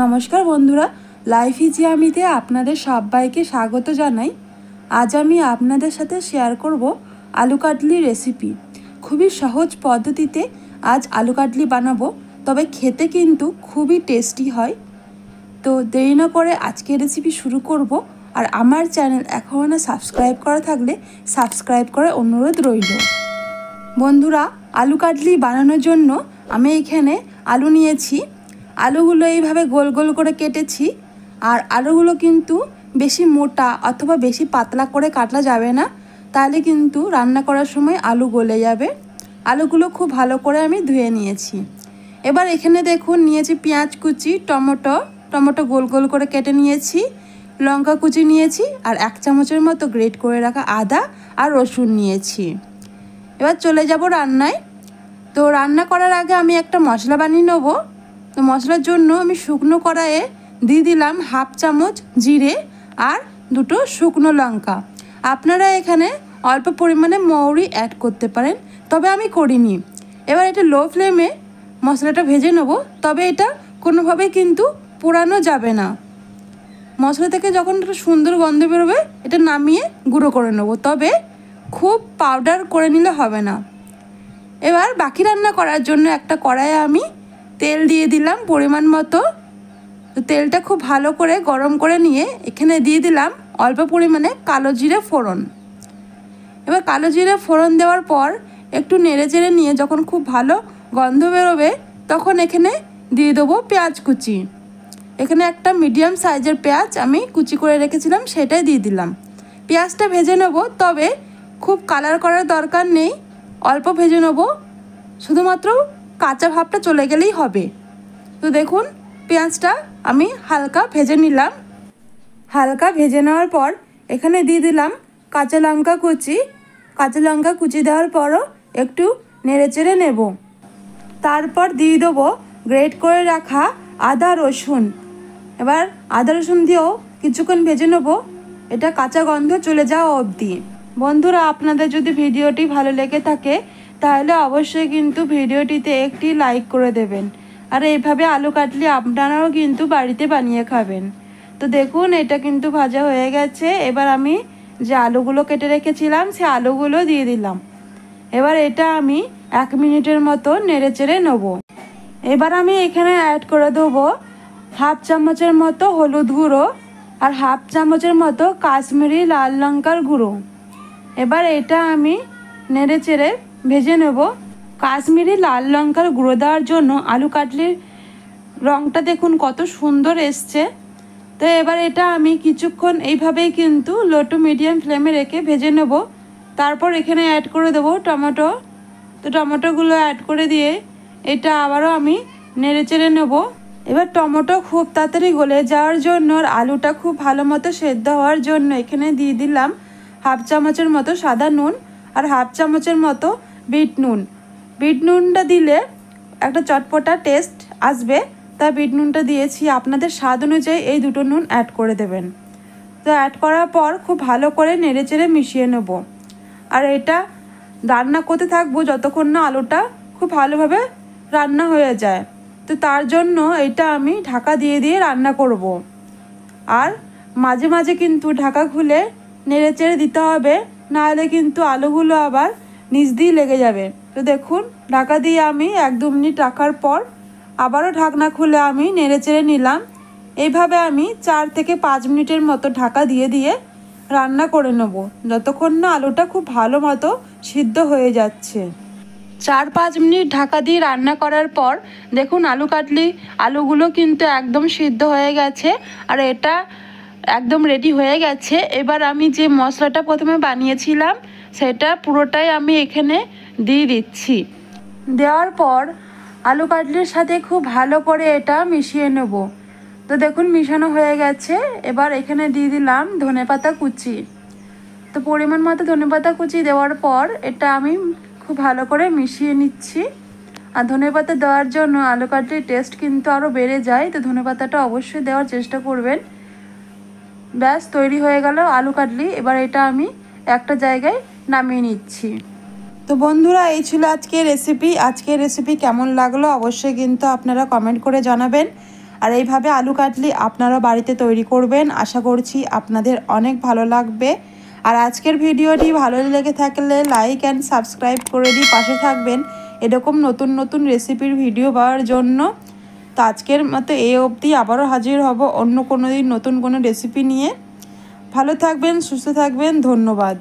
নমস্কার বন্ধুরা, life easy আমিতে আপনাদের সবাইকে স্বাগত জানাই। আজ আমি আপনাদের সাথে শেয়ার করব আলু কাটলি রেসিপি। খুবই সহজ পদ্ধতিতে আজ আলু কাটলি বানাবো, তবে খেতে কিন্তু খুবই টেস্টি হয়। তো দেরি না করে আজকের রেসিপি শুরু করব। আর আমার চ্যানেল এখনও না সাবস্ক্রাইব করা থাকলে সাবস্ক্রাইব করার অনুরোধ রইল। বন্ধুরা, আলু কাটলি বানানোর জন্য আমি এখানে আলু নিয়েছি। আলুগুলো এইভাবে গোল গোল করে কেটেছি। আর আলুগুলো কিন্তু বেশি মোটা অথবা বেশি পাতলা করে কাটলা যাবে না, তাহলে কিন্তু রান্না করার সময় আলু গলে যাবে। আলুগুলো খুব ভালো করে আমি ধুয়ে নিয়েছি। এবার এখানে দেখুন নিয়েছি পেঁয়াজ কুচি, টমেটো গোল গোল করে কেটে নিয়েছি, লঙ্কা কুচি নিয়েছি, আর 1 চামচের মতো গ্রেট করে রাখা আদা আর রসুন নিয়েছি। এবার চলে যাব রান্নায়। তো রান্না করার আগে আমি একটা মশলা বানিয়ে নেব। তো মশলার জন্য আমি শুকনো কড়াইয়ে দিয়ে দিলাম 1/2 চামচ জিরে আর 2টো শুকনো লঙ্কা। আপনারা এখানে অল্প পরিমাণে মৌরি অ্যাড করতে পারেন, তবে আমি করিনি। এবার এটা লো ফ্লেমে মশলাটা ভেজে নেব, তবে এটা কোনোভাবেই কিন্তু পোড়ানো যাবে না। মশলা থেকে যখন একটা সুন্দর গন্ধ বেরোবে এটা নামিয়ে গুঁড়ো করে নেব, তবে খুব পাউডার করে নিলে হবে না। এবার বাকি রান্না করার জন্য একটা কড়াইয়ে আমি তেল দিয়ে দিলাম পরিমাণ মতো। তো তেলটা খুব ভালো করে গরম করে নিয়ে এখানে দিয়ে দিলাম অল্প পরিমাণে কালো জিরে ফোড়ন। এবার কালো জিরে ফোড়ন দেওয়ার পর একটু নেড়ে চেড়ে নিয়ে যখন খুব ভালো গন্ধ বেরোবে তখন এখানে দিয়ে দেবো পেঁয়াজ কুচি। এখানে একটা মিডিয়াম সাইজের পেঁয়াজ আমি কুচি করে রেখেছিলাম, সেটাই দিয়ে দিলাম। পেঁয়াজটা ভেজে নেব, তবে খুব কালার করার দরকার নেই, অল্প ভেজে নেব, শুধুমাত্র কাঁচা ভাবটা চলে গেলেই হবে। তো দেখুন পেঁয়াজটা আমি হালকা ভেজে নিলাম। হালকা ভেজে নেওয়ার পর এখানে দিয়ে দিলাম কাঁচা লঙ্কা কুচি দেওয়ার পরও একটু নেড়ে চেড়ে নেব। তারপর দিয়ে দেবো গ্রেট করে রাখা আদা রসুন। এবার আদা রসুন দিয়েও কিছুক্ষণ ভেজে নেব, এটা কাঁচা গন্ধ চলে যাওয়া অবধি। বন্ধুরা, আপনাদের যদি ভিডিওটি ভালো লেগে থাকে তাহলে অবশ্যই কিন্তু ভিডিওটিতে একটি লাইক করে দেবেন। আর এইভাবে আলু কাটলি আপনারাও কিন্তু বাড়িতে বানিয়ে খাবেন। তো দেখুন এটা কিন্তু ভাজা হয়ে গেছে। এবার আমি যে আলুগুলো কেটে রেখেছিলাম সে আলুগুলো দিয়ে দিলাম। এবার এটা আমি 1 মিনিটের মতো নেড়ে চেড়ে নেব। এবার আমি এখানে অ্যাড করে দেবো 1/2 চামচের মতো হলুদ গুঁড়ো আর 1/2 চামচের মতো কাশ্মীরি লাল লঙ্কার গুঁড়ো। এবার এটা আমি নেড়ে চেড়ে ভেজে নেব। কাশ্মীরি লাল লঙ্কার গুঁড়ো দেওয়ার জন্য আলু কাটলির রঙটা দেখুন কত সুন্দর এসছে। তো এবার এটা আমি কিছুক্ষণ এইভাবেই কিন্তু লো টু মিডিয়াম ফ্লেমে রেখে ভেজে নেব। তারপর এখানে অ্যাড করে দেবো টমেটো। তো টমেটোগুলো অ্যাড করে দিয়ে এটা আবারও আমি নেড়ে চেড়ে নেব। এবার টমেটো খুব তাড়াতাড়ি গলে যাওয়ার জন্য আর আলুটা খুব ভালো মতো সেদ্ধ হওয়ার জন্য এখানে দিয়ে দিলাম 1/2 চামচের মতো সাদা নুন আর 1/2 চামচের মতো বিট নুন। বিট নুনটা দিলে একটা চটপটা টেস্ট আসবে, তাই বিট নুনটা দিয়েছি। আপনাদের স্বাদ অনুযায়ী এই 2টো নুন অ্যাড করে দেবেন। তো অ্যাড করার পর খুব ভালো করে নেড়ে চেড়ে মিশিয়ে নেব। আর এটা রান্না করতে থাকবো যতক্ষণ না আলুটা খুব ভালোভাবে রান্না হয়ে যায়। তো তার জন্য এটা আমি ঢাকা দিয়ে দিয়ে রান্না করব। আর মাঝে মাঝে কিন্তু ঢাকা খুলে নেড়ে চেড়ে দিতে হবে, নাহলে কিন্তু আলুগুলো আবার নিচ দিয়ে লেগে যাবে। তো দেখুন ঢাকা দিয়ে আমি 1-2 মিনিট রাখার পর আবারও ঢাকনা খুলে আমি নেড়ে চেড়ে নিলাম। এইভাবে আমি 4 থেকে 5 মিনিটের মতো ঢাকা দিয়ে দিয়ে রান্না করে নেব, যতক্ষণ না আলুটা খুব ভালো মতো সিদ্ধ হয়ে যাচ্ছে। 4-5 মিনিট ঢাকা দিয়ে রান্না করার পর দেখুন আলুগুলো কিন্তু একদম সিদ্ধ হয়ে গেছে আর এটা একদম রেডি হয়ে গেছে। এবার আমি যে মশলাটা প্রথমে বানিয়েছিলাম সেটা পুরোটাই আমি এখানে দিয়ে দিচ্ছি। দেওয়ার পর আলু কাটলির সাথে খুব ভালো করে এটা মিশিয়ে নেব। তো দেখুন মিশানো হয়ে গেছে। এবার এখানে দিয়ে দিলাম ধনেপাতা কুচি। তো পরিমাণ মতো ধনেপাতা কুচি দেওয়ার পর এটা আমি খুব ভালো করে মিশিয়ে নিচ্ছি। আর ধনেপাতা দেওয়ার জন্য আলু কাটলির টেস্ট কিন্তু আরও বেড়ে যায়, তো ধনেপাতাটা অবশ্যই দেওয়ার চেষ্টা করবেন। ব্যাস তৈরি হয়ে গেল আলু কাটলি। এবার এটা আমি একটা জায়গায় নামিয়ে নিচ্ছি। তো বন্ধুরা, এই ছিল আজকের রেসিপি কেমন লাগলো অবশ্যই কিন্তু আপনারা কমেন্ট করে জানাবেন। আর এইভাবে আলু কাটলি আপনারা বাড়িতে তৈরি করবেন, আশা করছি আপনাদের অনেক ভালো লাগবে। আর আজকের ভিডিওটি ভালো লেগে থাকলে লাইক অ্যান্ড সাবস্ক্রাইব করে দিয়ে পাশে থাকবেন এরকম নতুন নতুন রেসিপির ভিডিও পাওয়ার জন্য। তো আজকের মতো এই অবধি, আবারও হাজির হব অন্য কোনো দিন নতুন কোনো রেসিপি নিয়ে। ভালো থাকবেন, সুস্থ থাকবেন, ধন্যবাদ।